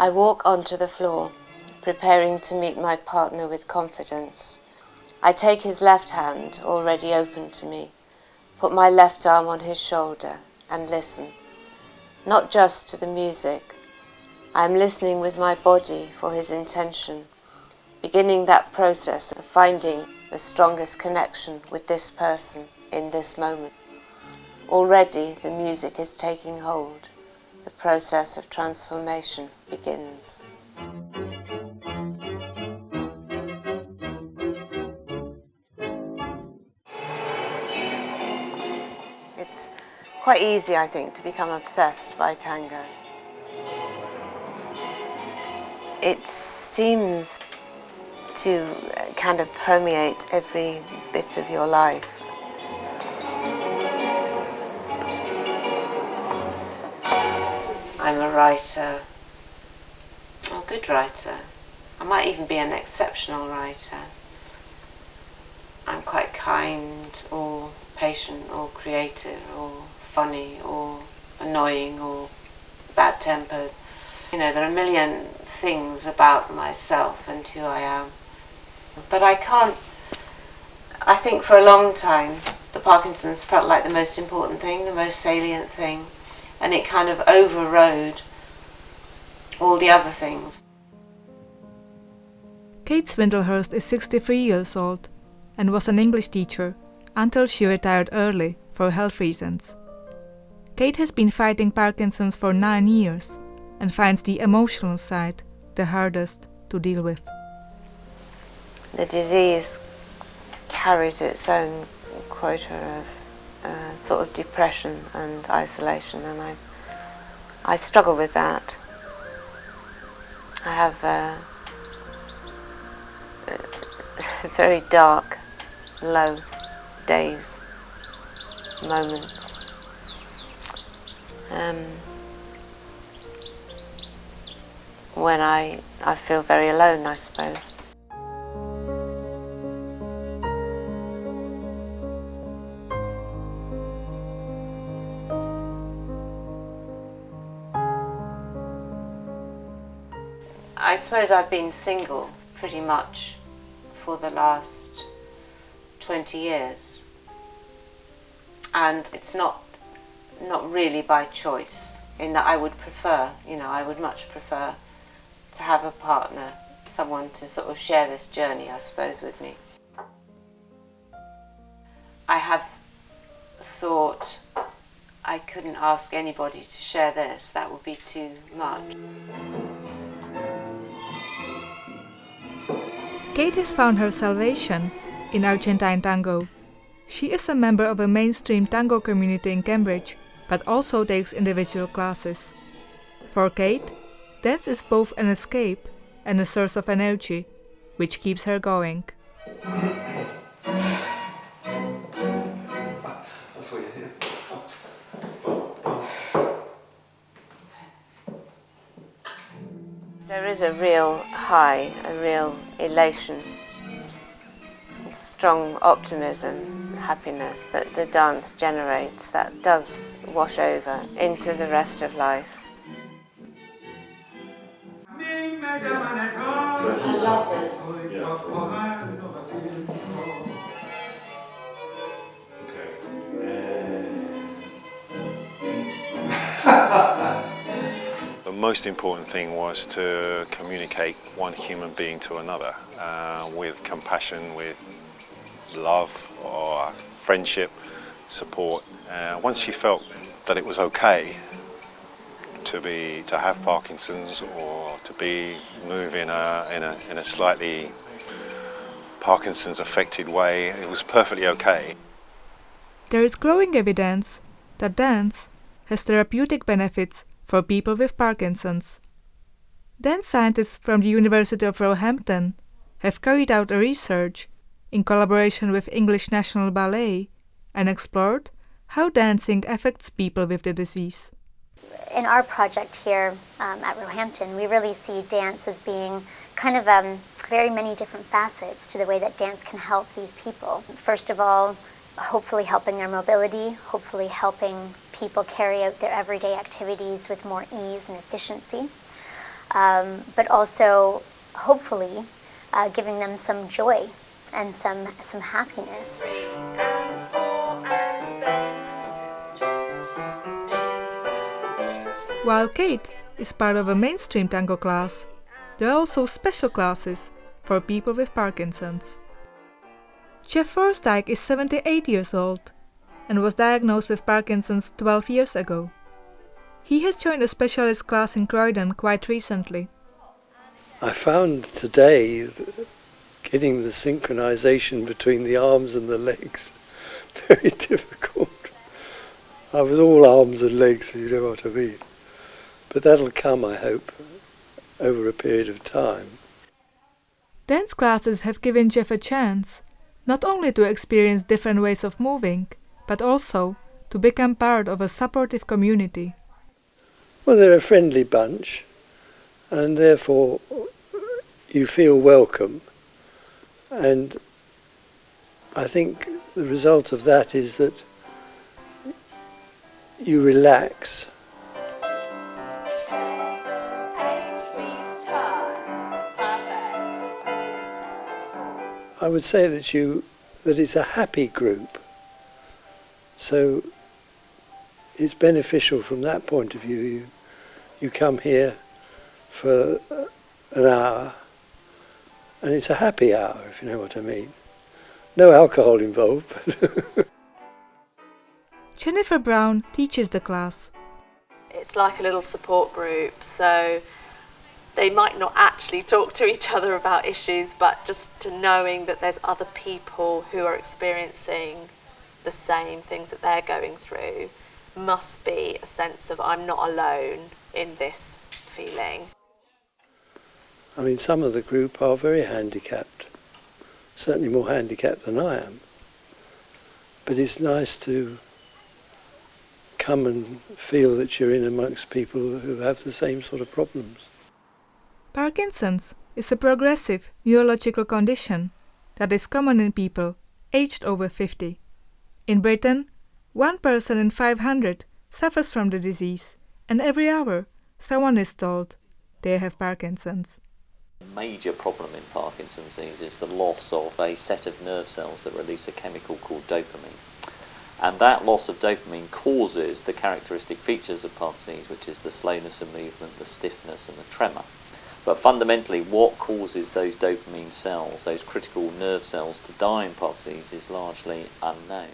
I walk onto the floor, preparing to meet my partner with confidence. I take his left hand, already open to me, put my left arm on his shoulder and listen, not just to the music. I am listening with my body for his intention, beginning that process of finding the strongest connection with this person in this moment. Already the music is taking hold. The process of transformation begins. It's quite easy, I think, to become obsessed by tango. It seems to kind of permeate every bit of your life. I'm a writer, a good writer. I might even be an exceptional writer. I'm quite kind or patient or creative or funny or annoying or bad-tempered. You know, there are a million things about myself and who I am. But I think for a long time, the Parkinson's felt like the most important thing, the most salient thing, and it kind of overrode all the other things. Kate Swindlehurst is 63 years old and was an English teacher until she retired early for health reasons. Kate has been fighting Parkinson's for 9 years and finds the emotional side the hardest to deal with. The disease carries its own quota of sort of depression and isolation, and I struggle with that. I have very dark, low days, moments. When I feel very alone, I suppose. I suppose I've been single pretty much for the last 20 years, and it's not really by choice, in that I would much prefer to have a partner, someone to sort of share this journey, I suppose, with me. I have thought I couldn't ask anybody to share this, that would be too much. Kate has found her salvation in Argentine tango. She is a member of a mainstream tango community in Cambridge, but also takes individual classes. For Kate, dance is both an escape and a source of energy, which keeps her going. That's what you hear. There is a real high, a real elation, strong optimism, happiness that the dance generates that does wash over into the rest of life. I love this. The most important thing was to communicate one human being to another with compassion, with love or friendship, support. Once she felt that it was okay to have Parkinson's or to move in a slightly Parkinson's affected way, it was perfectly okay. There is growing evidence that dance has therapeutic benefits for people with Parkinson's. Dance scientists from the University of Roehampton have carried out a research in collaboration with English National Ballet and explored how dancing affects people with the disease. In our project here at Roehampton, we really see dance as being kind of very many different facets to the way that dance can help these people. First of all, hopefully helping their mobility, hopefully helping people carry out their everyday activities with more ease and efficiency. but also hopefully giving them some joy and some happiness. While Kate is part of a mainstream tango class, there are also special classes for people with Parkinson's. Jeff Forstijk is 78 years old and was diagnosed with Parkinson's 12 years ago. He has joined a specialist class in Croydon quite recently. I found today that getting the synchronization between the arms and the legs very difficult. I was all arms and legs, you know what I mean. But that'll come, I hope, over a period of time. Dance classes have given Jeff a chance not only to experience different ways of moving, but also to become part of a supportive community. Well, they're a friendly bunch, and therefore you feel welcome. And I think the result of that is that you relax. I would say that it's a happy group, so it's beneficial from that point of view. You come here for an hour, and it's a happy hour, if you know what I mean. No alcohol involved. Jennifer Brown teaches the class. It's like a little support group, so they might not actually talk to each other about issues, but just to knowing that there's other people who are experiencing the same things that they're going through must be a sense of I'm not alone in this feeling. I mean, some of the group are very handicapped, certainly more handicapped than I am. But it's nice to come and feel that you're in amongst people who have the same sort of problems. Parkinson's is a progressive neurological condition that is common in people aged over 50. In Britain, 1 person in 500 suffers from the disease, and every hour someone is told they have Parkinson's. A major problem in Parkinson's disease is the loss of a set of nerve cells that release a chemical called dopamine. And that loss of dopamine causes the characteristic features of Parkinson's disease, which is the slowness of movement, the stiffness and the tremor. But fundamentally, what causes those dopamine cells, those critical nerve cells, to die in Parkinson's disease is largely unknown.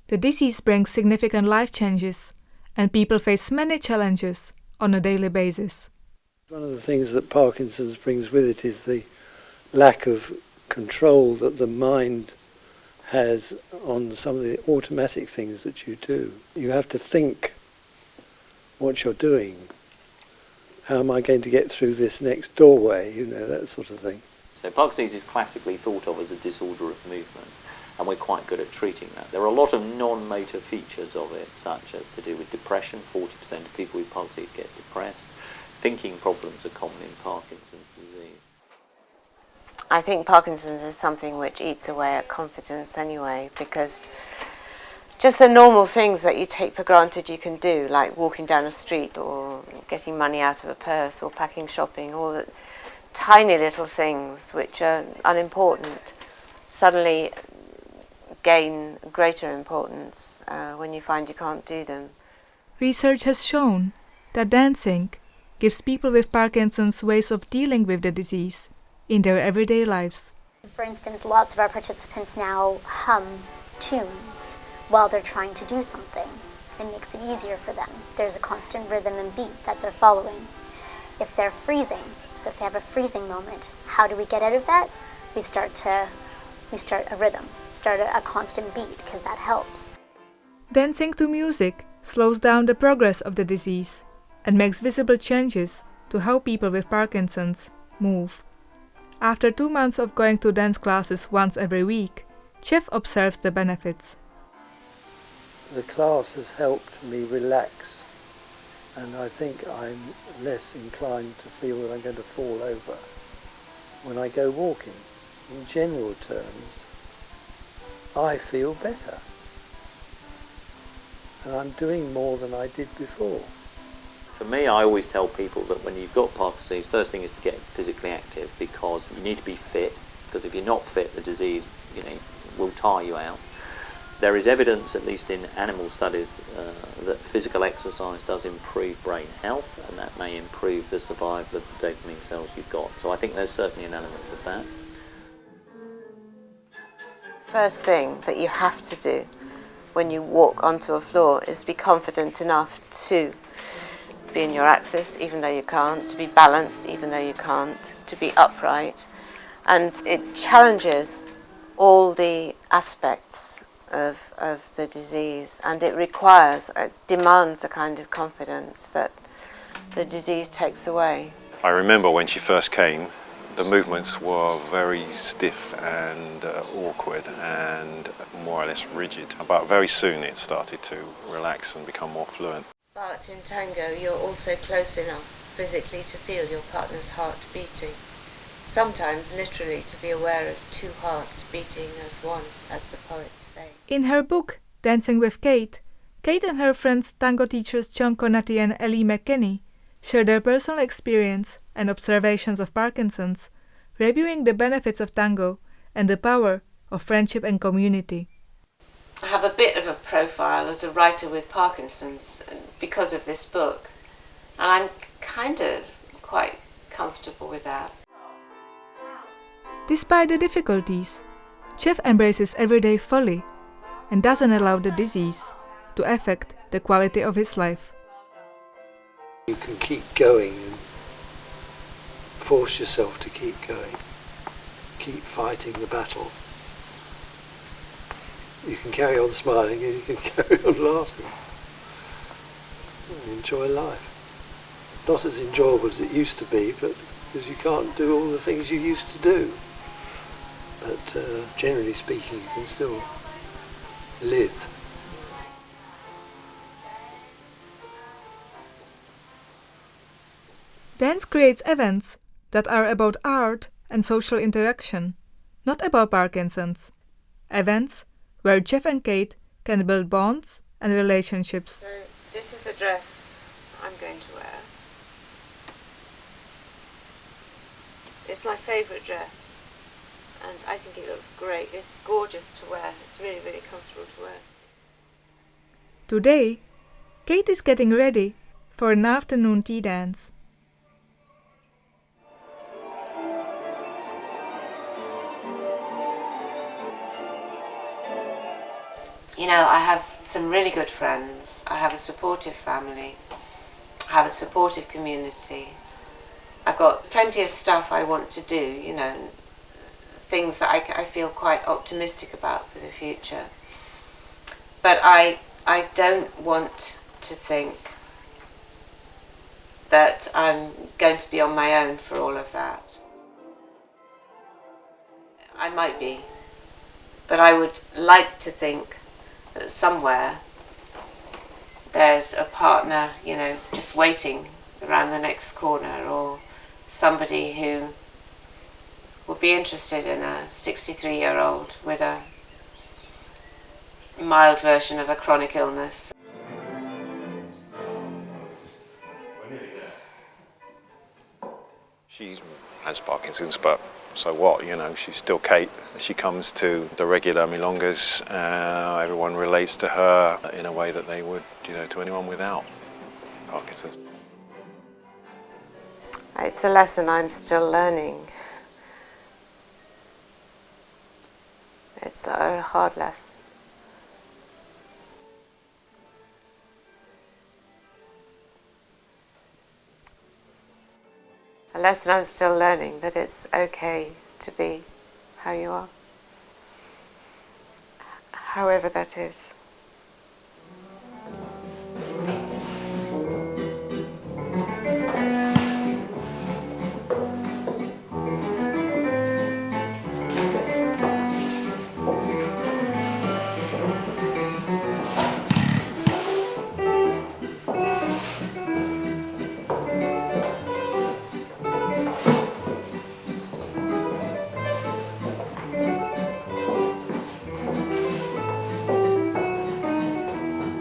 The disease brings significant life changes, and people face many challenges on a daily basis. One of the things that Parkinson's brings with it is the lack of control that the mind has on some of the automatic things that you do. You have to think what you're doing. How am I going to get through this next doorway? You know, that sort of thing. So Parkinson's is classically thought of as a disorder of movement, and we're quite good at treating that. There are a lot of non-motor features of it, such as to do with depression. 40% of people with Parkinson's get depressed. Thinking problems are common in Parkinson's disease. I think Parkinson's is something which eats away at confidence anyway, because just the normal things that you take for granted you can do, like walking down a street or getting money out of a purse or packing shopping, all the tiny little things which are unimportant suddenly gain greater importance when you find you can't do them. Research has shown that dancing gives people with Parkinson's ways of dealing with the disease in their everyday lives. For instance, lots of our participants now hum tunes while they're trying to do something. It makes it easier for them. There's a constant rhythm and beat that they're following. If they're freezing, so if they have a freezing moment, how do we get out of that? We start a rhythm, start a constant beat, because that helps. Dancing to music slows down the progress of the disease and makes visible changes to how people with Parkinson's move. After 2 months of going to dance classes once every week, Jeff observes the benefits. The class has helped me relax, and I think I'm less inclined to feel that I'm going to fall over when I go walking. In general terms, I feel better, and I'm doing more than I did before. For me, I always tell people that when you've got Parkinson's, first thing is to get physically active, because you need to be fit, because if you're not fit, the disease, will tire you out. There is evidence, at least in animal studies, that physical exercise does improve brain health, and that may improve the survival of the dopamine cells you've got. So I think there's certainly an element of that. First thing that you have to do when you walk onto a floor is be confident enough to be in your axis, even though you can't, to be balanced, even though you can't, to be upright. And it challenges all the aspects of the disease, and it demands a kind of confidence that the disease takes away. I remember when she first came, the movements were very stiff and awkward and more or less rigid, but very soon it started to relax and become more fluent. But in tango, you're also close enough physically to feel your partner's heart beating. Sometimes literally to be aware of two hearts beating as one, as the poets say. In her book, Dancing with Kate, Kate and her friends tango teachers John Conati and Ellie McKinney share their personal experience and observations of Parkinson's, reviewing the benefits of tango and the power of friendship and community. I have a bit of a profile as a writer with Parkinson's because of this book, and I'm kind of quite comfortable with that. Despite the difficulties, Jeff embraces every day fully and doesn't allow the disease to affect the quality of his life. You can keep going and force yourself to keep going, keep fighting the battle. You can carry on smiling and you can carry on laughing and enjoy life. Not as enjoyable as it used to be, but because you can't do all the things you used to do. But generally speaking, you can still live. Dance creates events that are about art and social interaction, not about Parkinson's. Events where Jeff and Kate can build bonds and relationships. So this is the dress I'm going to wear. It's my favourite dress, and I think it looks great. It's gorgeous to wear. It's really, really comfortable to wear. Today, Kate is getting ready for an afternoon tea dance. You know, I have some really good friends. I have a supportive family. I have a supportive community. I've got plenty of stuff I want to do, you know, things that I feel quite optimistic about for the future. But I don't want to think that I'm going to be on my own for all of that. I might be, but I would like to think that somewhere there's a partner, you know, just waiting around the next corner, or somebody who would be interested in a 63-year-old with a mild version of a chronic illness. She has Parkinson's, but so what, you know, she's still Kate. She comes to the regular milongas. Everyone relates to her in a way that they would, you know, to anyone without Parkinson's. It's a lesson I'm still learning. It's a hard lesson. A lesson I'm still learning, that it's okay to be how you are, however that is.